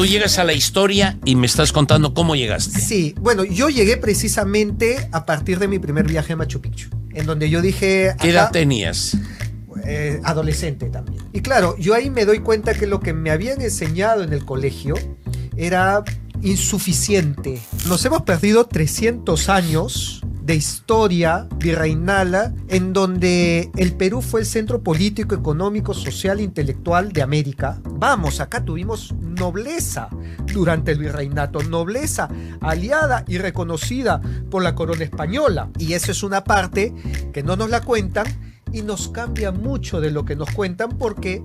tú llegas a la historia y me estás contando cómo llegaste. Sí, bueno, yo llegué precisamente a partir de mi primer viaje a Machu Picchu, en donde yo dije... ¿Qué edad tenías? Adolescente también. Y claro, yo ahí me doy cuenta que lo que me habían enseñado en el colegio era insuficiente. Nos hemos perdido 300 años de historia virreinala en donde el Perú fue el centro político, económico, social e intelectual de América. Vamos, acá tuvimos nobleza durante el virreinato, nobleza aliada y reconocida por la corona española. Y eso es una parte que no nos la cuentan y nos cambia mucho de lo que nos cuentan, porque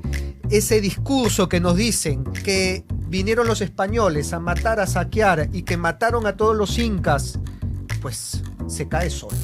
ese discurso que nos dicen que vinieron los españoles a matar, a saquear y que mataron a todos los incas, pues se cae solo.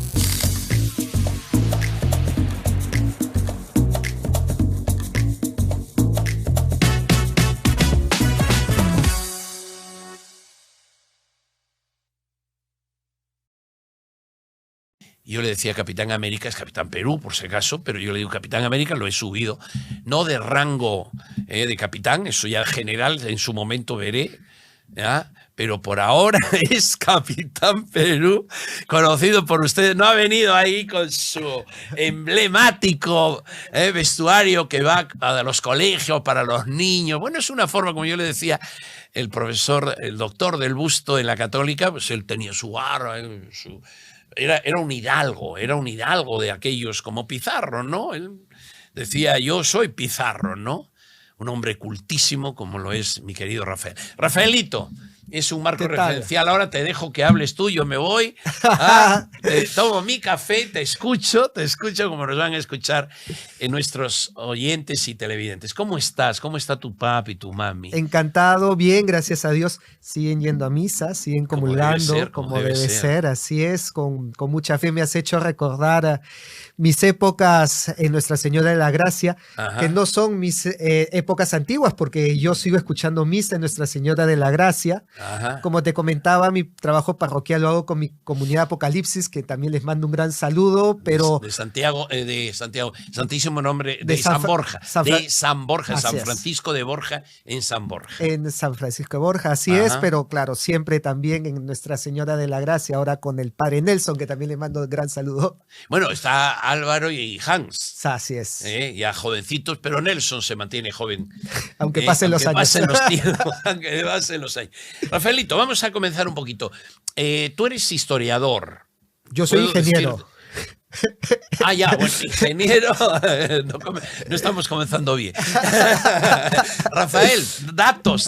Yo le decía Capitán América, es Capitán Perú, por si acaso, pero yo le digo Capitán América, lo he subido, no de rango de capitán, eso ya general, en su momento veré, ¿ya? Pero por ahora es Capitán Perú, conocido por ustedes. No ha venido ahí con su emblemático vestuario que va a los colegios para los niños. Bueno, es una forma, como yo le decía, el profesor, el doctor del Busto en la Católica, pues él tenía su barba, era un hidalgo de aquellos como Pizarro, ¿no? Él decía, yo soy Pizarro, ¿no? Un hombre cultísimo como lo es mi querido Rafael. Rafaelito, es un marco referencial. Ahora te dejo que hables tú, yo me voy. Tomo mi café, te escucho como nos van a escuchar nuestros oyentes y televidentes. ¿Cómo estás? ¿Cómo está tu papi y tu mami? Encantado, bien, gracias a Dios. Siguen yendo a misa, siguen comulgando, como debe ser, así es. Con mucha fe me has hecho recordar mis épocas en Nuestra Señora de la Gracia, ajá, que no son mis épocas antiguas, porque yo sigo escuchando misa en Nuestra Señora de la Gracia. Ajá. Como te comentaba, mi trabajo parroquial lo hago con mi comunidad Apocalipsis, que también les mando un gran saludo, pero... De Santiago, Santísimo Nombre, de San Borja, San Francisco de Borja, en San Borja. En San Francisco de Borja, así es, pero claro, siempre también en Nuestra Señora de la Gracia, ahora con el padre Nelson, que también le mando un gran saludo. Bueno, está Álvaro y Hans. Así es. Ya jovencitos, pero Nelson se mantiene joven. Aunque pasen los años. Aunque pasen los años. Rafaelito, vamos a comenzar un poquito. Tú eres historiador. Yo soy ingeniero. Ya, bueno, ingeniero. No estamos comenzando bien. Rafael, datos.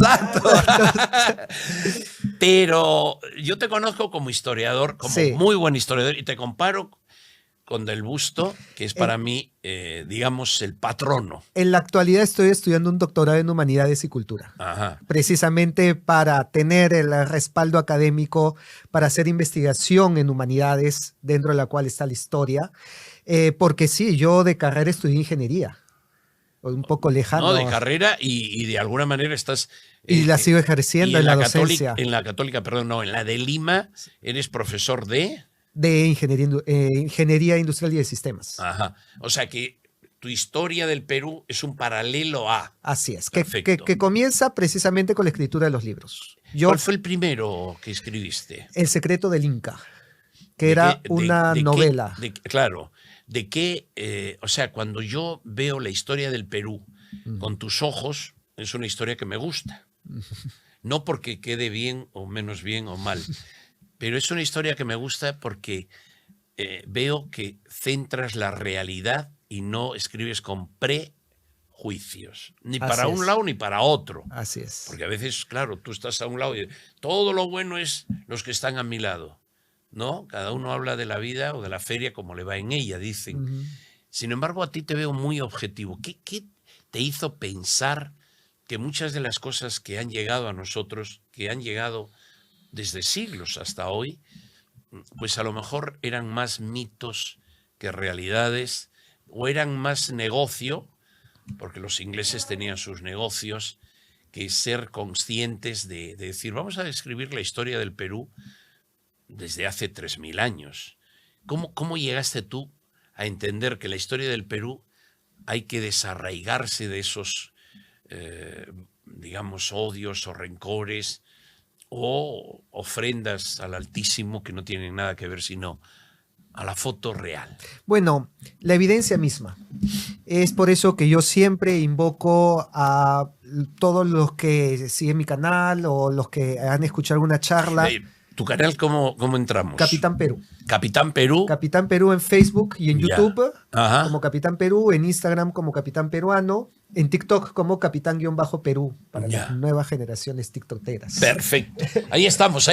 Pero yo te conozco como historiador, como muy buen historiador, y te comparo con Del Busto, que es para mí, digamos, el patrono. En la actualidad estoy estudiando un doctorado en Humanidades y Cultura. Ajá. Precisamente para tener el respaldo académico, para hacer investigación en humanidades, dentro de la cual está la historia. Porque sí, yo de carrera estudié ingeniería. Un poco lejano. No, de carrera y de alguna manera estás... y la sigo ejerciendo en la docencia. En la de Lima eres profesor de Ingeniería Industrial y de Sistemas. Ajá. O sea que tu historia del Perú es un paralelo a... Así es, que comienza precisamente con la escritura de los libros. ¿Cuál fue el primero que escribiste? El secreto del Inca, que era una novela. Claro, de qué, o sea, cuando yo veo la historia del Perú con tus ojos, es una historia que me gusta. No porque quede bien o menos bien o mal, pero es una historia que me gusta porque veo que centras la realidad y no escribes con prejuicios, ni para un lado ni para otro. Así es. Porque a veces, claro, tú estás a un lado y todo lo bueno es los que están a mi lado, ¿no? Cada uno habla de la vida o de la feria como le va en ella, dicen. Sin embargo, a ti te veo muy objetivo. ¿Qué te hizo pensar que muchas de las cosas que han llegado a nosotros, que han llegado desde siglos hasta hoy, pues a lo mejor eran más mitos que realidades, o eran más negocio, porque los ingleses tenían sus negocios, que ser conscientes de decir, vamos a describir la historia del Perú desde hace 3000 años. ¿Cómo llegaste tú a entender que la historia del Perú hay que desarraigarse de esos digamos, odios o rencores o ofrendas al Altísimo que no tienen nada que ver sino a la foto real? Bueno, la evidencia misma. Es por eso que yo siempre invoco a todos los que siguen mi canal o los que han escuchado alguna charla. ¿Tu canal cómo entramos? Capitán Perú. Capitán Perú. Capitán Perú en Facebook y en YouTube Ajá. como Capitán Perú, en Instagram como Capitán Peruano, en TikTok como Capitán-Perú para las nuevas generaciones tiktokeras. Perfecto. Ahí estamos,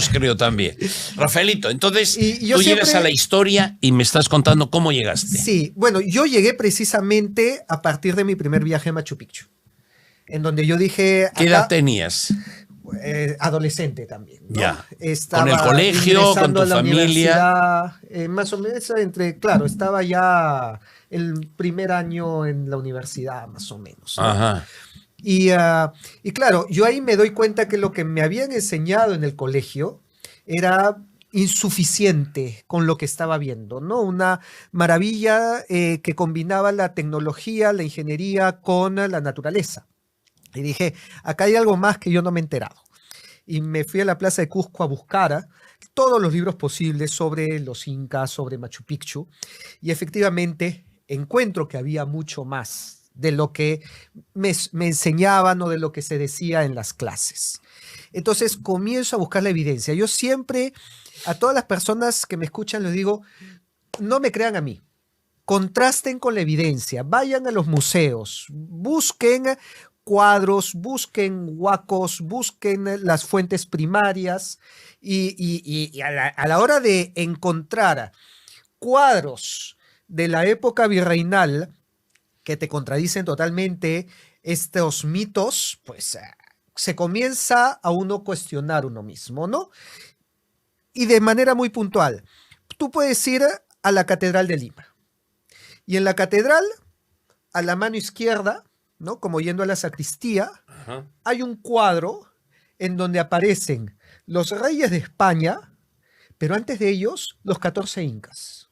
creo también. Rafaelito, entonces tú llegas a la historia y me estás contando cómo llegaste. Sí, bueno, yo llegué precisamente a partir de mi primer viaje a Machu Picchu, en donde yo dije... ¿Qué edad tenías? Adolescente también, ¿no? Ya. Estaba ¿Con el colegio, con tu familia? Más o menos claro, estaba ya el primer año en la universidad, más o menos, ¿no? Ajá. Y claro, yo ahí me doy cuenta que lo que me habían enseñado en el colegio era insuficiente con lo que estaba viendo, ¿no? Una maravilla que combinaba la tecnología, la ingeniería con la naturaleza. Y dije, acá hay algo más que yo no me he enterado. Y me fui a la Plaza de Cusco a buscar todos los libros posibles sobre los incas, sobre Machu Picchu. Y efectivamente encuentro que había mucho más de lo que me enseñaban o de lo que se decía en las clases. Entonces comienzo a buscar la evidencia. Yo siempre, a todas las personas que me escuchan, les digo, no me crean a mí. Contrasten con la evidencia. Vayan a los museos. Busquen cuadros, busquen huacos, busquen las fuentes primarias y a la hora de encontrar cuadros de la época virreinal que te contradicen totalmente estos mitos, pues se comienza a uno cuestionar uno mismo, ¿no? Y de manera muy puntual, tú puedes ir a la Catedral de Lima y en la catedral, a la mano izquierda, ¿no? Como yendo a la sacristía, hay un cuadro en donde aparecen los reyes de España, pero antes de ellos, los 14 incas.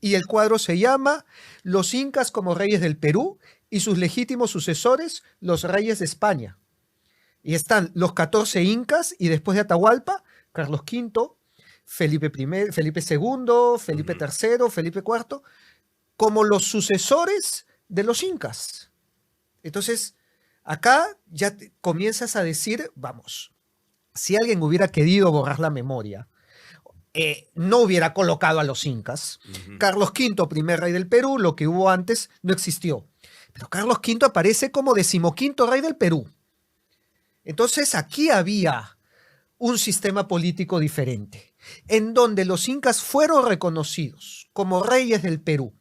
Y el cuadro se llama Los incas como reyes del Perú y sus legítimos sucesores, los reyes de España. Y están los 14 incas y después de Atahualpa, Carlos V, Felipe II, Felipe III, Felipe IV, como los sucesores de los incas. Entonces, acá ya comienzas a decir, vamos, si alguien hubiera querido borrar la memoria, no hubiera colocado a los incas. Carlos V, primer rey del Perú, lo que hubo antes no existió. Pero Carlos V aparece como 15º rey del Perú. Entonces, aquí había un sistema político diferente, en donde los incas fueron reconocidos como reyes del Perú.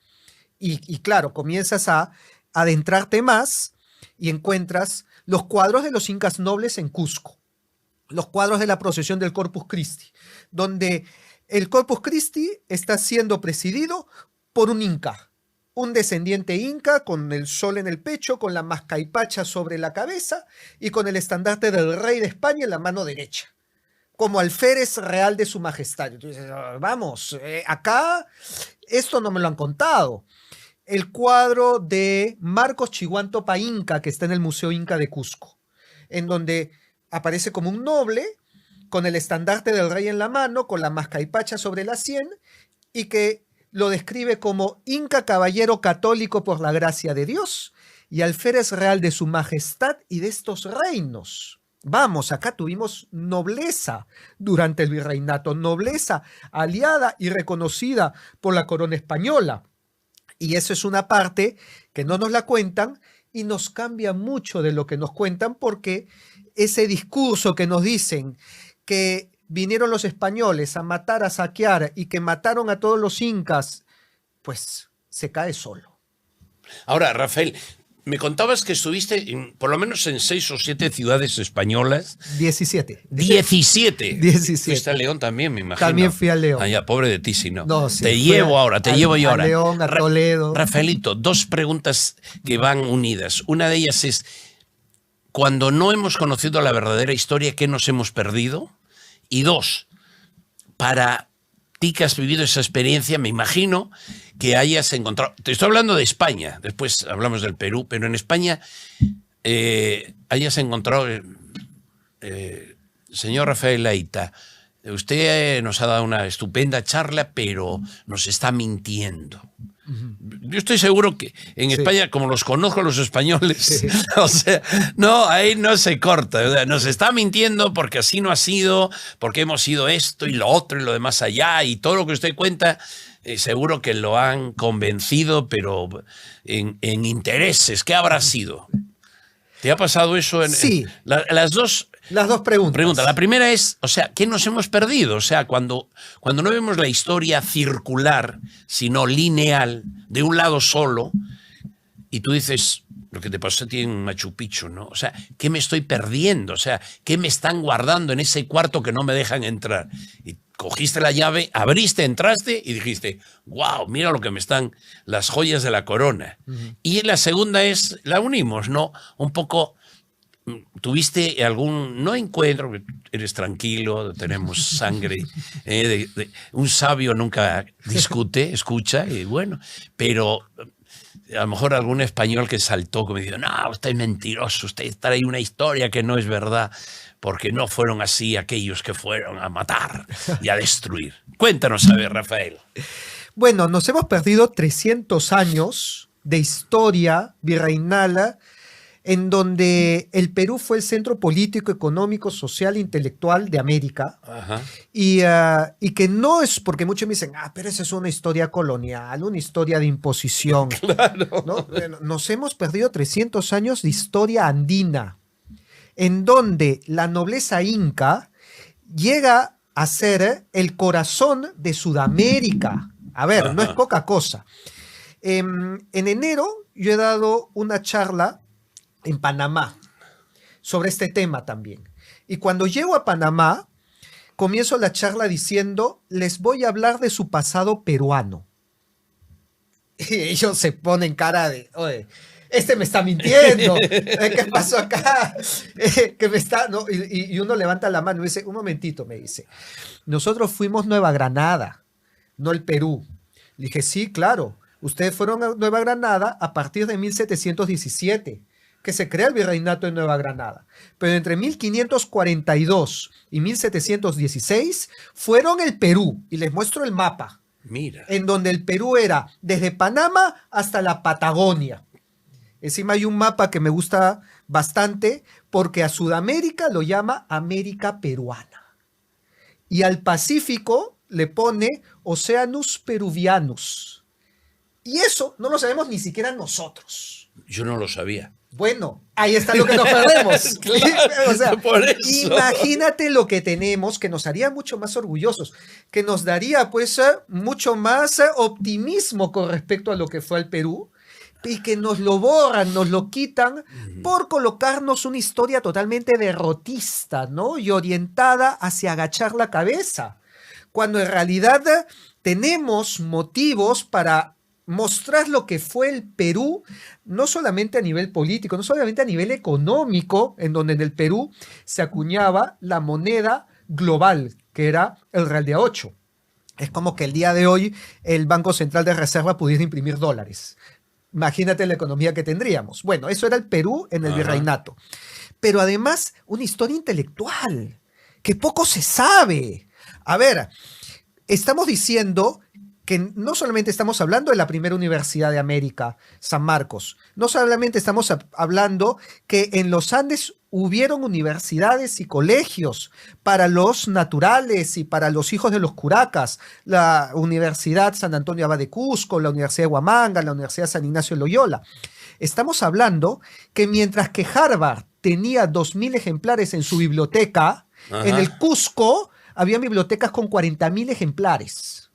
Y claro, comienzas a adentrarte más y encuentras los cuadros de los incas nobles en Cusco, los cuadros de la procesión del Corpus Christi, donde el Corpus Christi está siendo presidido por un inca, un descendiente inca con el sol en el pecho, con la mascaipacha sobre la cabeza y con el estandarte del rey de España en la mano derecha, como alférez real de su majestad. Entonces, vamos, acá esto no me lo han contado. El cuadro de Marcos Chihuantopa Inca, que está en el Museo Inca de Cusco, en donde aparece como un noble, con el estandarte del rey en la mano, con la mascaipacha sobre la sien, y que lo describe como Inca caballero católico por la gracia de Dios, y alférez real de su majestad y de estos reinos. Vamos, acá tuvimos nobleza durante el virreinato, nobleza aliada y reconocida por la corona española. Y eso es una parte que no nos la cuentan y nos cambia mucho de lo que nos cuentan, porque ese discurso que nos dicen que vinieron los españoles a matar, a saquear y que mataron a todos los incas, pues se cae solo. Ahora, Rafael, me contabas que estuviste por lo menos en 6 o 7 ciudades españolas. 17. 17. 17. Fuiste a León también, me imagino. También fui a León. Ay, ya, pobre de ti, si no. No, sí, te llevo ahora, te llevo yo ahora. A León, a Toledo. Rafaelito, 2 preguntas que van unidas. Una de ellas es, cuando no hemos conocido la verdadera historia, ¿qué nos hemos perdido? Y 2, para ti que has vivido esa experiencia, me imagino que hayas encontrado... Te estoy hablando de España, después hablamos del Perú, pero en España hayas encontrado, señor Rafael Leita, usted nos ha dado una estupenda charla, pero nos está mintiendo. Yo estoy seguro que en España, como los conozco a los españoles, o sea, no, ahí no se corta. O sea, nos está mintiendo porque así no ha sido, porque hemos sido esto y lo otro y lo de más allá, y todo lo que usted cuenta, seguro que lo han convencido, pero en intereses. ¿Qué habrá sido? ¿Te ha pasado eso? Sí. Las dos preguntas. La primera es, o sea, ¿qué nos hemos perdido? O sea, cuando no vemos la historia circular, sino lineal, de un lado solo, y tú dices, lo que te pasó a ti en Machu Picchu, ¿no? O sea, ¿qué me estoy perdiendo? O sea, ¿qué me están guardando en ese cuarto que no me dejan entrar? Y cogiste la llave, abriste, entraste y dijiste, wow, mira lo que me están las joyas de la corona. Y la segunda es, la unimos, ¿no? Un poco, tuviste algún, no encuentro, eres tranquilo, tenemos sangre, un sabio nunca discute, escucha, y bueno, pero a lo mejor algún español que saltó, que me dijo, no, usted es mentiroso, usted trae una historia que no es verdad, porque no fueron así aquellos que fueron a matar y a destruir. Cuéntanos, a ver, Rafael. Bueno, nos hemos perdido 300 años de historia virreinal en donde el Perú fue el centro político, económico, social e intelectual de América. Ajá. Y que no es, porque muchos me dicen, pero esa es una historia colonial, una historia de imposición. Claro. ¿No? Nos hemos perdido 300 años de historia andina, en donde la nobleza inca llega a ser el corazón de Sudamérica. A ver, Ajá. no es poca cosa. En enero yo he dado una charla en Panamá sobre este tema también. Y cuando llego a Panamá, comienzo la charla diciendo, les voy a hablar de su pasado peruano. Y ellos se ponen cara de, oye, este me está mintiendo, ¿qué pasó acá? Que me está, ¿no? Y uno levanta la mano y dice, un momentito, me dice, nosotros fuimos Nueva Granada, no el Perú. Le dije, sí, claro, ustedes fueron a Nueva Granada a partir de 1717, que se crea el virreinato de Nueva Granada. Pero entre 1542 y 1716 fueron el Perú, y les muestro el mapa. Mira. En donde el Perú era desde Panamá hasta la Patagonia. Encima hay un mapa que me gusta bastante porque a Sudamérica lo llama América Peruana. Y al Pacífico le pone Oceanus Peruvianus. Y eso no lo sabemos ni siquiera nosotros. Yo no lo sabía. Bueno, ahí está lo que nos perdemos. Claro, o sea, por eso. Imagínate lo que tenemos, que nos haría mucho más orgullosos, que nos daría pues mucho más optimismo con respecto a lo que fue el Perú, y que nos lo borran, nos lo quitan por colocarnos una historia totalmente derrotista, ¿no? Y orientada hacia agachar la cabeza, cuando en realidad tenemos motivos para mostrar lo que fue el Perú, no solamente a nivel político, no solamente a nivel económico, en donde en el Perú se acuñaba la moneda global, que era el real de a8. Es como que el día de hoy el Banco Central de Reserva pudiera imprimir dólares. Imagínate la economía que tendríamos. Bueno, eso era el Perú en el virreinato. Pero además, una historia intelectual, que poco se sabe. A ver, estamos diciendo que no solamente estamos hablando de la primera universidad de América, San Marcos, no solamente estamos hablando que en los Andes hubieron universidades y colegios para los naturales y para los hijos de los curacas, la Universidad San Antonio Abad de Cusco, la Universidad de Huamanga, la Universidad San Ignacio de Loyola. Estamos hablando que mientras que Harvard tenía 2.000 ejemplares en su biblioteca, en el Cusco había bibliotecas con 40.000 ejemplares.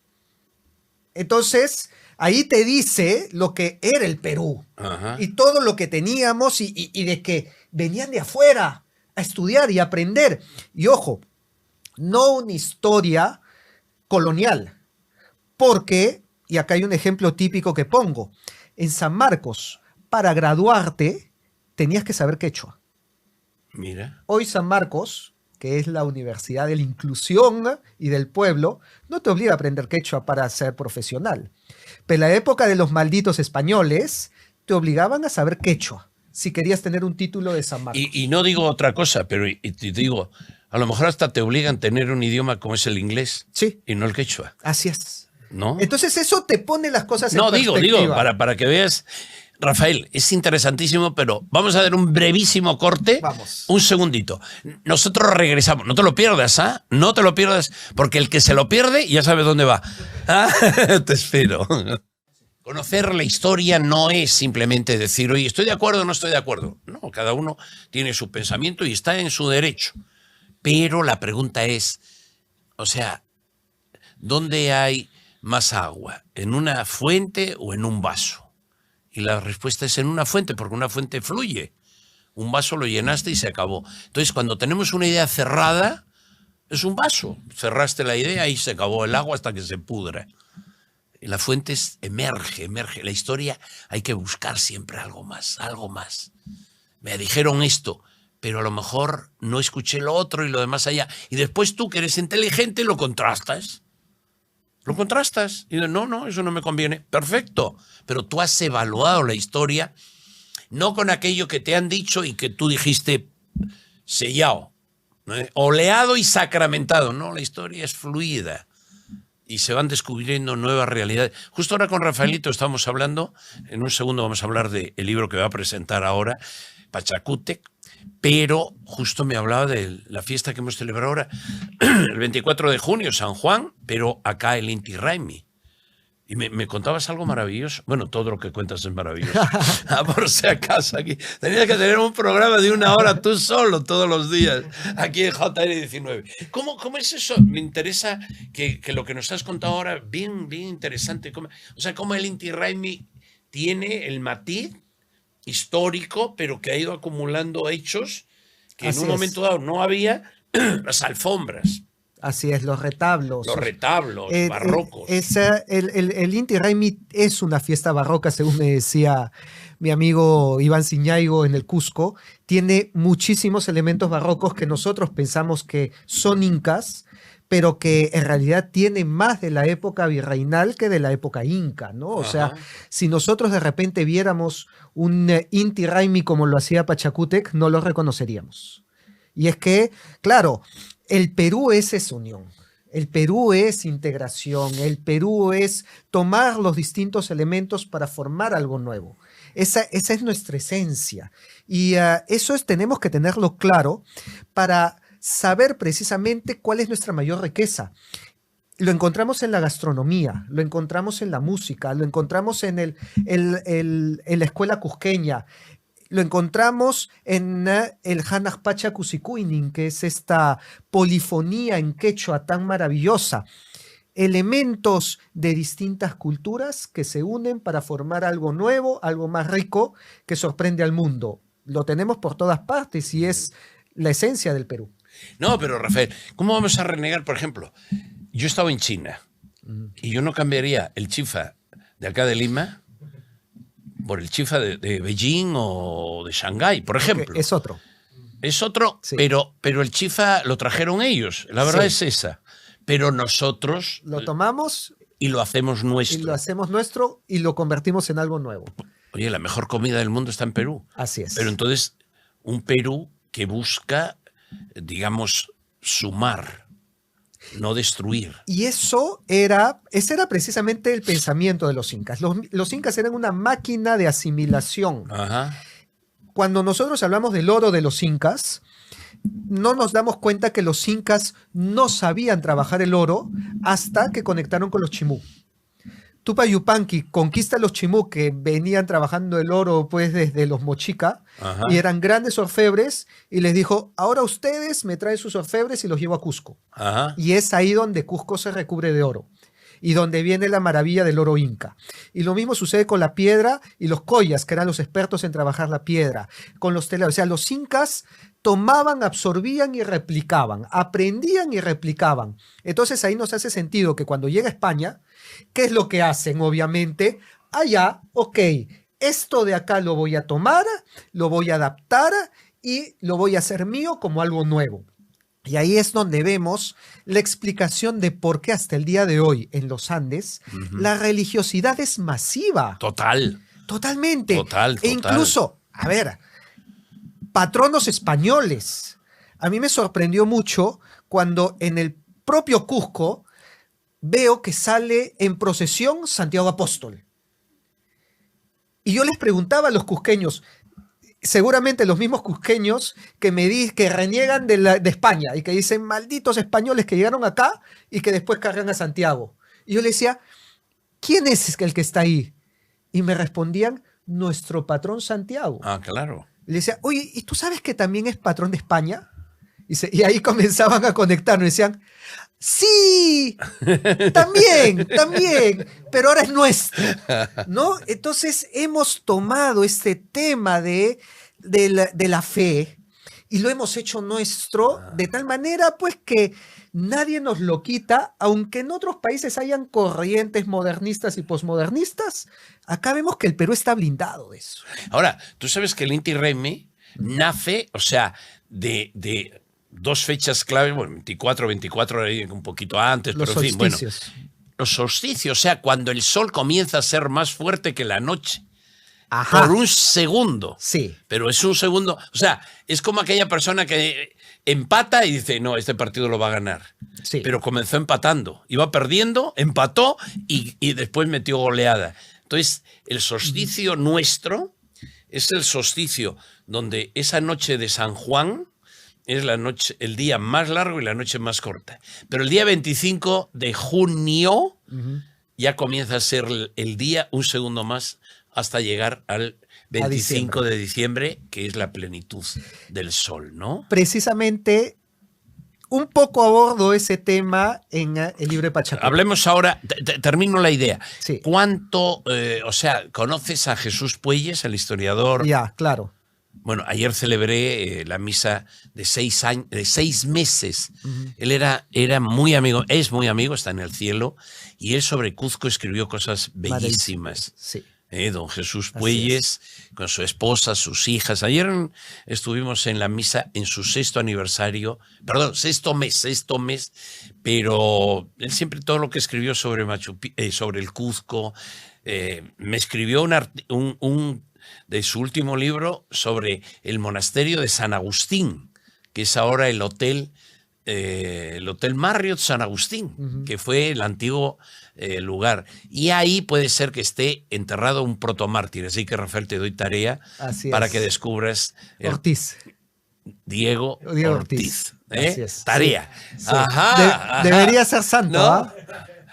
Entonces, ahí te dice lo que era el Perú y todo lo que teníamos y de que venían de afuera a estudiar y aprender. Y ojo, no una historia colonial, porque, y acá hay un ejemplo típico que pongo, en San Marcos, para graduarte, tenías que saber quechua. Mira. Hoy San Marcos, que es la Universidad de la Inclusión y del Pueblo, no te obliga a aprender quechua para ser profesional. Pero en la época de los malditos españoles, te obligaban a saber quechua. si querías tener un título de San Marcos. Y no digo otra cosa, pero y te digo, a lo mejor hasta te obligan a tener un idioma como es el inglés Sí, y no el quechua, así es. ¿no? Entonces eso te pone las cosas en No, perspectiva. digo, para que veas, Rafael, es interesantísimo, pero vamos a dar un brevísimo corte. Vamos. Un segundito. Nosotros regresamos. No te lo pierdas, ¿ah? No te lo pierdas, porque el que se lo pierde ya sabe dónde va. ¿Ah? Te espero. Conocer la historia no es simplemente decir, oye, estoy de acuerdo o no estoy de acuerdo. No, cada uno tiene su pensamiento y está en su derecho. Pero la pregunta es, o sea, ¿dónde hay más agua? ¿En una fuente o en un vaso? Y la respuesta es en una fuente, porque una fuente fluye. Un vaso lo llenaste y se acabó. Entonces, cuando tenemos una idea cerrada, es un vaso. Cerraste la idea y se acabó el agua hasta que se pudra. Y la fuente emerge. La historia hay que buscar siempre algo más, algo más. Me dijeron esto, pero a lo mejor no escuché lo otro y lo demás allá. Y después tú, que eres inteligente, lo contrastas. Lo contrastas y dices, no, eso no me conviene. Perfecto, pero tú has evaluado la historia, no con aquello que te han dicho y que tú dijiste sellado, ¿no? Oleado y sacramentado. No, la historia es fluida y se van descubriendo nuevas realidades. Justo ahora con Rafaelito estamos hablando, en un segundo vamos a hablar del libro que va a presentar ahora, Pachacútec, pero justo me hablaba de la fiesta que hemos celebrado ahora, el 24 de junio, San Juan, pero acá el Inti Raymi. Y me contabas algo maravilloso. Bueno, todo lo que cuentas es maravilloso. Por si acaso aquí. Tenías que tener un programa de 1 hora tú solo todos los días, aquí en JR19. ¿Cómo es eso? Me interesa que lo que nos has contado ahora, bien interesante. O sea, cómo el Inti Raymi tiene el matiz histórico, pero que ha ido acumulando hechos que en un momento dado no había. Las alfombras. Así es, los retablos. Los retablos barrocos. El Inti Raymi es una fiesta barroca, según me decía mi amigo Iván Ciñaigo en el Cusco. Tiene muchísimos elementos barrocos que nosotros pensamos que son incas, pero que en realidad tiene más de la época virreinal que de la época inca, ¿no? O sea, si nosotros de repente viéramos un Inti Raymi como lo hacía Pachacútec, no lo reconoceríamos. Y es que, claro, el Perú es esa unión. El Perú es integración. El Perú es tomar los distintos elementos para formar algo nuevo. Esa es nuestra esencia. Y eso tenemos que tenerlo claro para saber precisamente cuál es nuestra mayor riqueza. Lo encontramos en la gastronomía, lo encontramos en la música, lo encontramos en la escuela cusqueña, lo encontramos en el Hanajpacha Kusikuinin, que es esta polifonía en quechua tan maravillosa. Elementos de distintas culturas que se unen para formar algo nuevo, algo más rico, que sorprende al mundo. Lo tenemos por todas partes y es la esencia del Perú. No, pero Rafael, ¿cómo vamos a renegar? Por ejemplo, yo he estado en China y yo no cambiaría el chifa de acá de Lima por el chifa de Beijing o de Shanghái, por ejemplo. Es otro. Es otro, sí. pero el chifa lo trajeron ellos, la verdad es esa. Pero nosotros lo tomamos y lo hacemos nuestro. Y lo hacemos nuestro y lo convertimos en algo nuevo. Oye, la mejor comida del mundo está en Perú. Así es. Pero entonces, un Perú que busca, digamos, sumar, no destruir. Y ese era precisamente el pensamiento de los incas. Los incas eran una máquina de asimilación. Ajá. Cuando nosotros hablamos del oro de los incas, no nos damos cuenta que los incas no sabían trabajar el oro hasta que conectaron con los chimú. Tupac Yupanqui conquista a los chimú que venían trabajando el oro pues desde los mochica. Ajá. Y eran grandes orfebres y les dijo, ahora ustedes me traen sus orfebres y los llevo a Cusco. Ajá. Y es ahí donde Cusco se recubre de oro y donde viene la maravilla del oro inca. Y lo mismo sucede con la piedra y los collas, que eran los expertos en trabajar la piedra, con los telares. O sea, los incas tomaban, absorbían y replicaban, aprendían y replicaban. Entonces ahí nos hace sentido que cuando llega a España, ¿qué es lo que hacen? Obviamente, allá, ok, esto de acá lo voy a tomar, lo voy a adaptar y lo voy a hacer mío como algo nuevo. Y ahí es donde vemos la explicación de por qué hasta el día de hoy en los Andes la religiosidad es masiva. Total. Totalmente. Total. E incluso, a ver, patronos españoles. A mí me sorprendió mucho cuando en el propio Cusco veo que sale en procesión Santiago Apóstol. Y yo les preguntaba a los cusqueños, seguramente los mismos cusqueños que reniegan de España y que dicen malditos españoles que llegaron acá y que después cargan a Santiago. Y yo les decía, ¿quién es el que está ahí? Y me respondían, nuestro patrón Santiago. Ah, claro. Le decía, oye, ¿y tú sabes que también es patrón de España? Y ahí comenzaban a conectarnos y decían, sí, también, pero ahora es nuestro, ¿no? Entonces hemos tomado este tema de la fe y lo hemos hecho nuestro de tal manera pues que nadie nos lo quita, aunque en otros países hayan corrientes modernistas y posmodernistas, acá vemos que el Perú está blindado de eso. Ahora, tú sabes que el Inti Raymi nace, o sea, de dos fechas clave, bueno, 24, un poquito antes, Los pero en fin, bueno. solsticios. Los solsticios, o sea, cuando el sol comienza a ser más fuerte que la noche. Ajá. Por un segundo. Sí. Pero es un segundo. O sea, es como aquella persona que empata y dice, no, este partido lo va a ganar. Sí. Pero comenzó empatando. Iba perdiendo, empató y después metió goleada. Entonces, el solsticio nuestro es el solsticio donde esa noche de San Juan es la noche, el día más largo y la noche más corta. Pero el día 25 de junio ya comienza a ser el día un segundo más hasta llegar al 25 de diciembre, que es la plenitud del sol, ¿no? Precisamente un poco abordo ese tema en el libro de Pachacútec. Hablemos ahora, termino la idea. Sí. ¿Cuánto, o sea, conoces a Jesús Puelles, el historiador? Ya, claro. Bueno, ayer celebré la misa de 6 meses. Él era muy amigo, es muy amigo, está en el cielo, y él sobre Cuzco escribió cosas bellísimas. Sí. Don Jesús Puelles, con su esposa, sus hijas. Ayer estuvimos en la misa en su sexto sexto mes, pero él siempre todo lo que escribió sobre sobre el Cuzco, me escribió un de su último libro sobre el monasterio de San Agustín, que es ahora el hotel Marriott San Agustín, que fue el antiguo lugar. Y ahí puede ser que esté enterrado un protomártir. Así que, Rafael, te doy tarea para que descubras Ortiz. Diego Ortiz. Así es. Tarea. Sí. Ajá, debería ser santo, ¿no? ¿ah?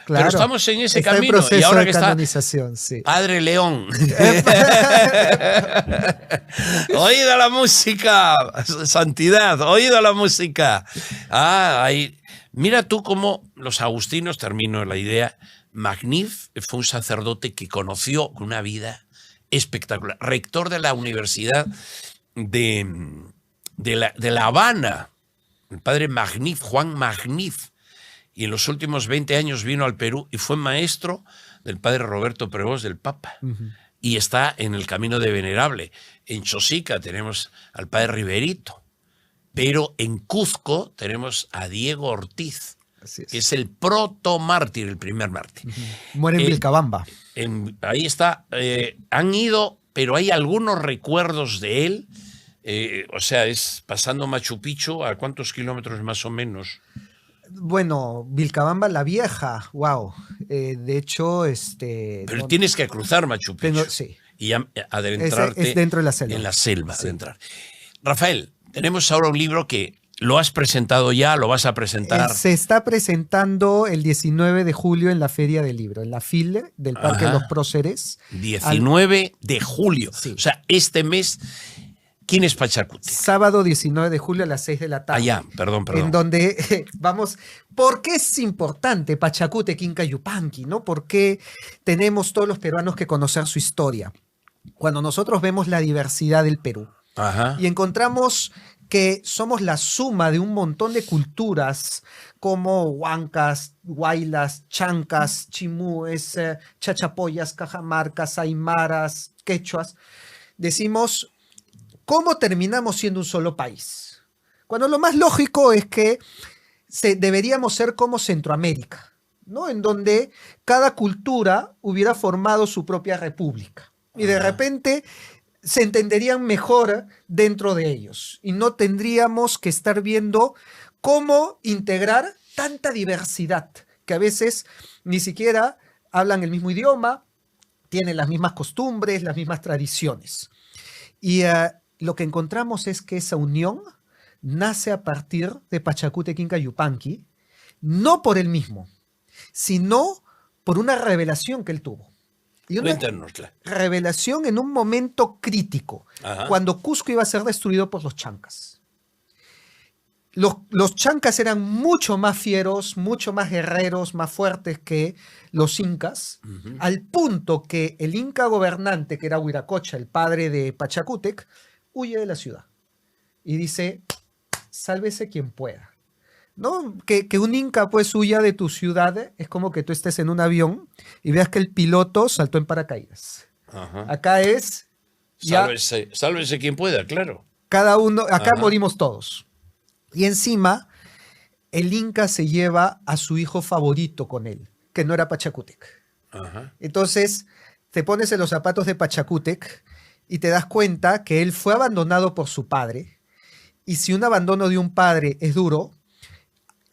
Claro. Pero estamos en ese está camino. En proceso y ahora de que canonización, sí. Padre León. Oído la música, santidad, oído la música. Mira tú cómo los agustinos, termino la idea, Magnif fue un sacerdote que conoció una vida espectacular. Rector de la Universidad de La Habana, el padre Magnif, Juan Magnif. Y en los últimos 20 años vino al Perú y fue maestro del padre Roberto Prevost, del Papa. Y está en el camino de Venerable. En Chosica tenemos al padre Riverito. Pero en Cuzco tenemos a Diego Ortiz, que es el protomártir, el primer mártir. Muere en Vilcabamba. Ahí está. Han ido, pero hay algunos recuerdos de él. O sea, es pasando Machu Picchu, ¿a cuántos kilómetros más o menos? Bueno, Vilcabamba la Vieja, wow. De hecho, Pero tienes que cruzar Machu Picchu. Sí. Y adentrarte es dentro de la selva. En la selva, sí. adentrar. Rafael, tenemos ahora un libro que lo has presentado ya, lo vas a presentar. Se está presentando el 19 de julio en la Feria del Libro, en la FIL del Parque de los Próceres. 19 de julio. Sí. O sea, este mes. ¿Quién es Pachacútec? Sábado 19 de julio a las 6 de la tarde. Ya, perdón. En donde vamos. ¿Por qué es importante Pachacútec, Inca Yupanqui, ¿no? ¿Por qué tenemos todos los peruanos que conocer su historia? Cuando nosotros vemos la diversidad del Perú y encontramos que somos la suma de un montón de culturas como huancas, huaylas, chancas, chimúes, chachapoyas, cajamarcas, aymaras, quechuas, decimos, ¿cómo terminamos siendo un solo país? Cuando lo más lógico es que deberíamos ser como Centroamérica, ¿no? En donde cada cultura hubiera formado su propia república. Y de repente se entenderían mejor dentro de ellos y no tendríamos que estar viendo cómo integrar tanta diversidad, que a veces ni siquiera hablan el mismo idioma, tienen las mismas costumbres, las mismas tradiciones. Y lo que encontramos es que esa unión nace a partir de Pachacútec Inca Yupanqui, no por él mismo, sino por una revelación que él tuvo. Y una Cuéntanosla. revelación en un momento crítico, Ajá. cuando Cusco iba a ser destruido por los chancas. Los chancas eran mucho más fieros, mucho más guerreros, más fuertes que los incas, al punto que el inca gobernante, que era Huiracocha, el padre de Pachacútec, huye de la ciudad y dice, sálvese quien pueda. ¿No? Que un inca pues huya de tu ciudad es como que tú estés en un avión y veas que el piloto saltó en paracaídas. Ajá. Acá es, ya Sálvese quien pueda, claro. cada uno, acá Ajá. morimos todos. Y encima, el inca se lleva a su hijo favorito con él, que no era Pachacútec. Ajá. Entonces, te pones en los zapatos de Pachacútec y te das cuenta que él fue abandonado por su padre. Y si un abandono de un padre es duro,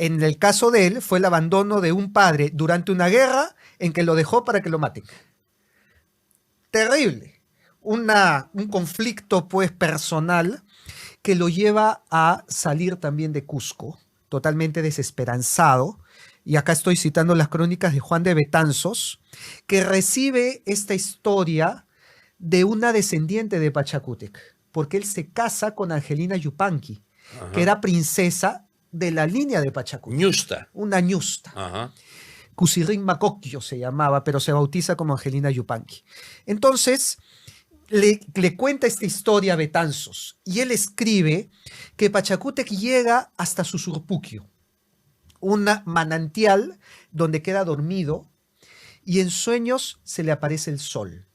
en el caso de él fue el abandono de un padre durante una guerra en que lo dejó para que lo maten. Terrible. Un conflicto pues personal que lo lleva a salir también de Cusco, totalmente desesperanzado. Y acá estoy citando las crónicas de Juan de Betanzos, que recibe esta historia de una descendiente de Pachacútec, porque él se casa con Angelina Yupanqui, Ajá. que era princesa de la línea de Pachacútec. Ñusta. Una ñusta. Ajá. Cusirín Macocchio se llamaba, pero se bautiza como Angelina Yupanqui. Entonces, le cuenta esta historia a Betanzos y él escribe que Pachacútec llega hasta Susurpuquio, un manantial donde queda dormido y en sueños se le aparece el sol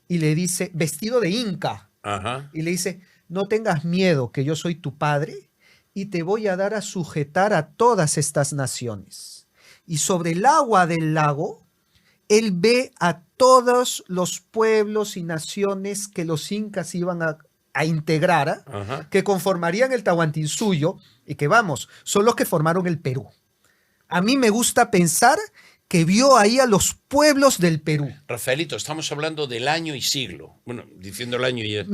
y le dice, vestido de inca, Ajá. y le dice, no tengas miedo que yo soy tu padre y te voy a dar a sujetar a todas estas naciones. Y sobre el agua del lago, él ve a todos los pueblos y naciones que los incas iban a integrar, Ajá. que conformarían el Tahuantinsuyo y que, vamos, son los que formaron el Perú. A mí me gusta pensar que vio ahí a los pueblos del Perú. Rafaelito, estamos hablando del año y siglo. Bueno, diciendo el año y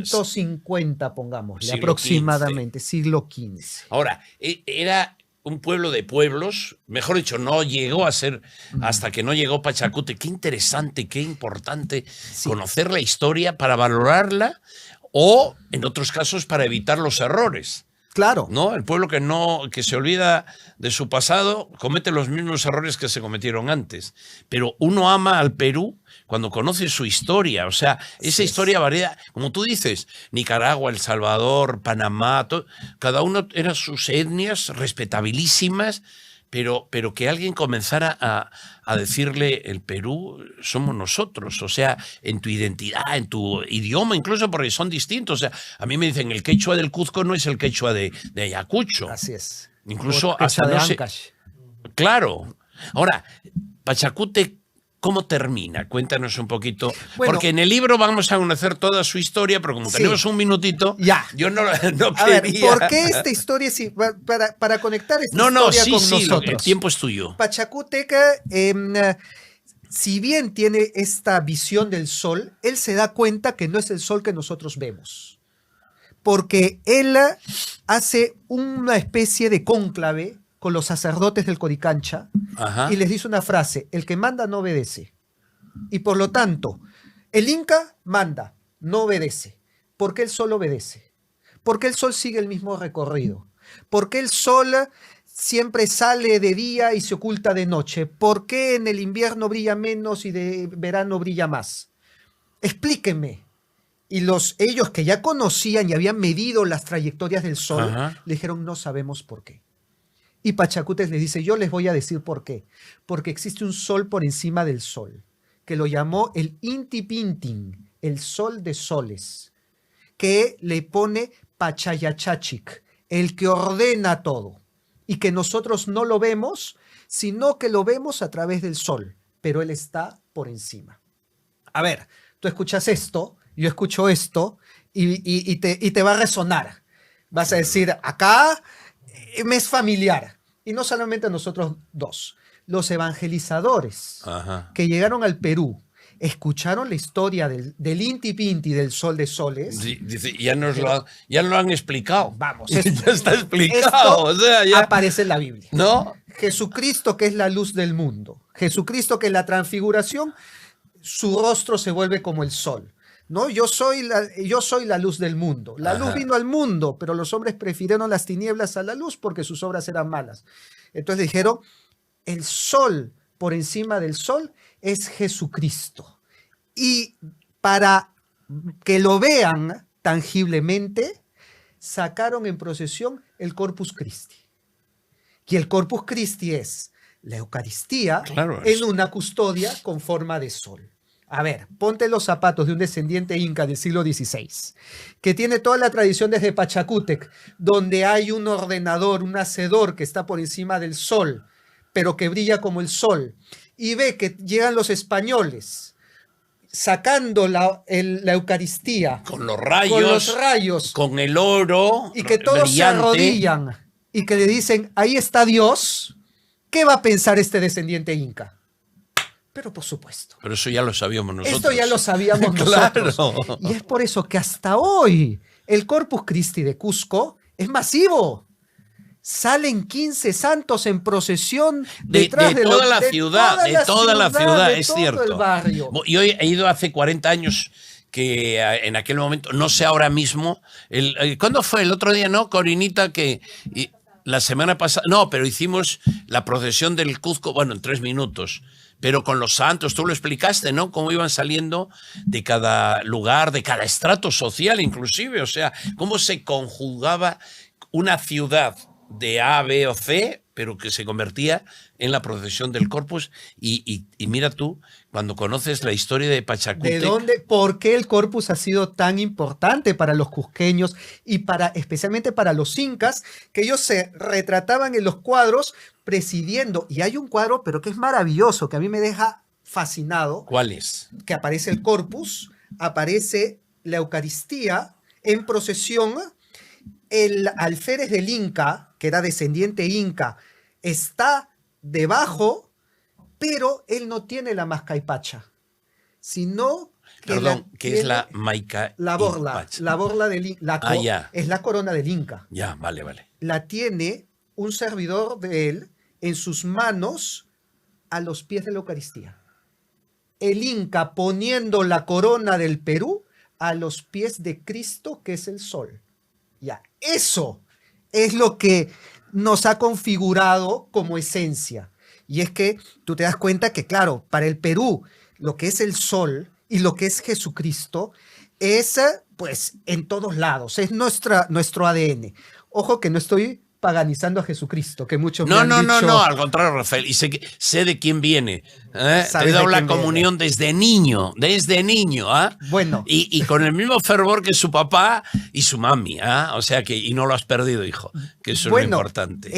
1450, pongámosle, Siglo aproximadamente, siglo XV. Ahora, era un pueblo de pueblos, mejor dicho, no llegó a ser hasta que no llegó Pachacútec. Qué interesante, qué importante conocer la historia para valorarla o, en otros casos, para evitar los errores. Claro. ¿No? El pueblo que se olvida de su pasado comete los mismos errores que se cometieron antes. Pero uno ama al Perú cuando conoce su historia. O sea, esa historia varía, como tú dices, Nicaragua, El Salvador, Panamá, cada uno eran sus etnias respetabilísimas, pero que alguien comenzara a decirle el Perú somos nosotros, o sea, en tu identidad, en tu idioma, incluso porque son distintos. O sea, a mí me dicen el quechua del Cuzco no es el quechua de Ayacucho. Así es. Incluso O hasta de no sé. Ancash. Claro. Ahora, Pachacútec, ¿cómo termina? Cuéntanos un poquito. Bueno, porque en el libro vamos a conocer toda su historia, pero como Sí. tenemos un minutito, Ya. yo no A quería. ver, ¿por qué esta historia? Para conectar esta No, historia sí, con sí, el nosotros. tiempo es tuyo. Pachacútec, si bien tiene esta visión del sol, él se da cuenta que no es el sol que nosotros vemos. Porque él hace una especie de cónclave con los sacerdotes del Coricancha Ajá. y les dice una frase, el que manda no obedece. Y por lo tanto, el Inca manda, no obedece. ¿Por qué el sol obedece? Porque el sol sigue el mismo recorrido. Porque el sol siempre sale de día y se oculta de noche. ¿Por qué en el invierno brilla menos y de verano brilla más? Explíquenme. Y ellos que ya conocían y habían medido las trayectorias del sol, Ajá. le dijeron, no sabemos por qué. Y Pachacútec les dice, yo les voy a decir por qué. Porque existe un sol por encima del sol, que lo llamó el Inti Pintin, el sol de soles, que le pone Pachayachachic, el que ordena todo, y que nosotros no lo vemos, sino que lo vemos a través del sol, pero él está por encima. A ver, tú escuchas esto yo escucho esto y te va a resonar. Vas a decir, acá me es familiar. Y no solamente nosotros dos, los evangelizadores Ajá. que llegaron al Perú, escucharon la historia del Inti Pinti, del Sol de Soles. Sí, dice, ya lo han explicado. Vamos, ya está explicado. esto O sea, ya, aparece en la Biblia. ¿no? Jesucristo, que es la luz del mundo. Jesucristo, que es la transfiguración, su rostro se vuelve como el sol. ¿No? Yo soy la luz del mundo. La luz vino al mundo, pero los hombres prefirieron las tinieblas a la luz porque sus obras eran malas. Entonces dijeron, el sol por encima del sol es Jesucristo. Y para que lo vean tangiblemente, sacaron en procesión el Corpus Christi. Y el Corpus Christi es la Eucaristía, claro, en una custodia con forma de sol. A ver, ponte los zapatos de un descendiente inca del siglo XVI, que tiene toda la tradición desde Pachacútec, donde hay un ordenador, un hacedor que está por encima del sol, pero que brilla como el sol, y ve que llegan los españoles sacando la Eucaristía con los rayos, con el oro, y que todos brillante. se arrodillan y que le dicen, ahí está Dios. ¿Qué va a pensar este descendiente inca? Pero por supuesto. Pero eso ya lo sabíamos nosotros. Esto ya lo sabíamos nosotros. Claro. Y es por eso que hasta hoy el Corpus Christi de Cusco es masivo. Salen 15 santos en procesión detrás de toda la ciudad, de toda la ciudad, es cierto. El barrio. Yo he ido hace 40 años que en aquel momento, no sé ahora mismo, ¿cuándo fue? El otro día, ¿no? Corinita, la semana pasada, no, pero hicimos la procesión del Cuzco, bueno, en 3 minutos, pero con los santos, tú lo explicaste, ¿no? Cómo iban saliendo de cada lugar, de cada estrato social inclusive, o sea, cómo se conjugaba una ciudad de A, B o C, pero que se convertía en la procesión del Corpus. Y mira tú, cuando conoces la historia de Pachacútec. ¿De dónde? ¿Por qué el Corpus ha sido tan importante para los cusqueños y especialmente para los incas, que ellos se retrataban en los cuadros presidiendo? Y hay un cuadro, pero que es maravilloso, que a mí me deja fascinado. ¿Cuál es? Que aparece el Corpus, aparece la Eucaristía en procesión. El alférez del Inca, que era descendiente inca, está debajo, pero él no tiene la mascaipacha, sino que perdón, ¿qué es la maica? La borla del Inca. Ya. Es la corona del Inca. Ya, vale. La tiene un servidor de él en sus manos a los pies de la Eucaristía. El Inca poniendo la corona del Perú a los pies de Cristo, que es el sol. Ya, eso es lo que nos ha configurado como esencia. Y es que tú te das cuenta que, claro, para el Perú, lo que es el sol y lo que es Jesucristo es, pues, en todos lados. Es nuestro ADN. Ojo que no estoy paganizando a Jesucristo, que muchos me han dicho. No, al contrario, Rafael, y sé de quién viene. Te he dado la comunión desde niño, ¿ah? Bueno. Y con el mismo fervor que su papá y su mami, ¿ah? O sea que, y no lo has perdido, hijo, que eso es lo importante.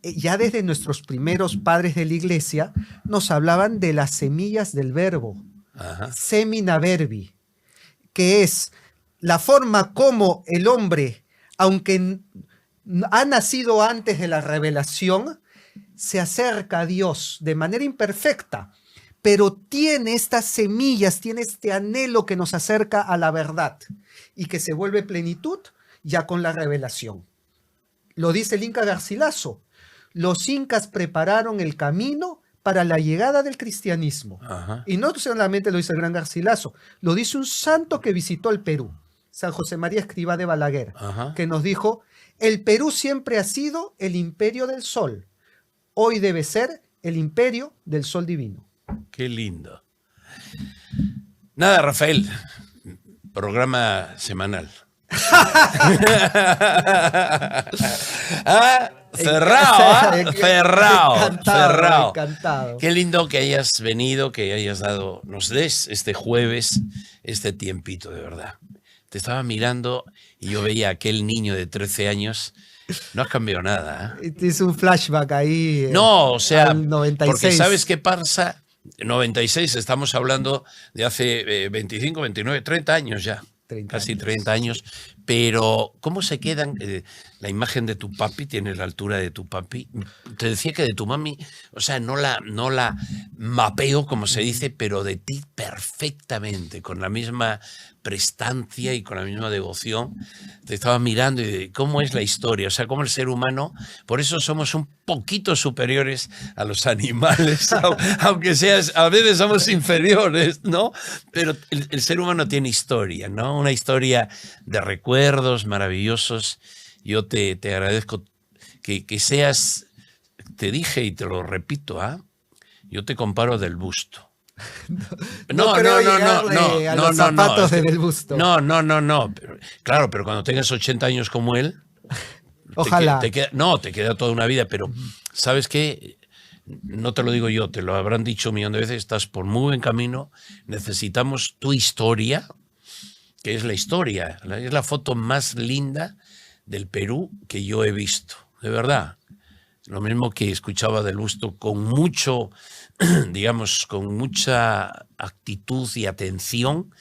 Ya desde nuestros primeros padres de la iglesia nos hablaban de las semillas del verbo, semina verbi, que es la forma como el hombre, aunque ha nacido antes de la revelación, se acerca a Dios de manera imperfecta, pero tiene estas semillas, tiene este anhelo que nos acerca a la verdad y que se vuelve plenitud ya con la revelación. Lo dice el Inca Garcilaso. Los incas prepararon el camino para la llegada del cristianismo. Y no solamente lo dice el gran Garcilaso, lo dice un santo que visitó el Perú, San José María Escrivá de Balaguer, que nos dijo: el Perú siempre ha sido el imperio del sol. Hoy debe ser el imperio del sol divino. Qué lindo. Nada, Rafael. Programa semanal. Cerrado. Encantado. Qué lindo que hayas venido, que nos des este jueves este tiempito, de verdad. Te estaba mirando y yo veía a aquel niño de 13 años. No has cambiado nada. Es un flashback ahí. No, o sea, al 96. porque ¿sabes qué pasa? 96, estamos hablando de hace 25, 29, 30 años ya. 30 Casi años. 30 años. Pero, ¿cómo se quedan? La imagen de tu papi, tienes la altura de tu papi. Te decía que de tu mami, o sea, no la mapeo, como se dice, pero de ti perfectamente, con la misma prestancia y con la misma devoción. Te estaba mirando y cómo es la historia, o sea, cómo el ser humano, por eso somos un poquito superiores a los animales, aunque seas, a veces somos inferiores, ¿no? Pero el ser humano tiene historia, ¿no? Una historia de recuerdos maravillosos. Yo te agradezco que seas, te dije y te lo repito, ¿ah? Yo te comparo del busto. No creo llegarle a los zapatos del busto. No. Claro, pero cuando tengas 80 años como él, ojalá. te queda toda una vida, pero ¿sabes qué? No te lo digo yo, te lo habrán dicho un millón de veces, estás por muy buen camino, necesitamos tu historia, que es la historia, es la foto más linda del Perú que yo he visto, de verdad. Lo mismo que escuchaba del Busto con mucho, digamos, con mucha actitud y atención,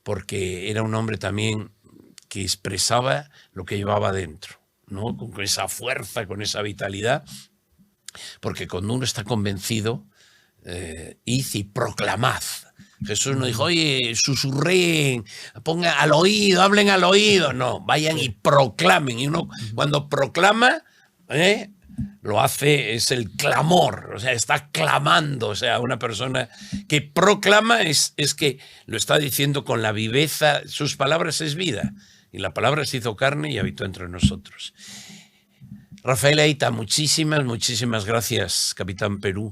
porque era un hombre también que expresaba lo que llevaba dentro, ¿no? Con esa fuerza, con esa vitalidad, porque cuando uno está convencido, id y proclamad. Jesús no dijo, oye, susurren, pongan al oído, hablen al oído. No, vayan y proclamen. Y uno cuando proclama, lo hace, es el clamor, o sea, está clamando. O sea, una persona que proclama es que lo está diciendo con la viveza, sus palabras es vida. Y la palabra se hizo carne y habitó entre nosotros. Rafael Ayta, muchísimas gracias, Capitán Perú.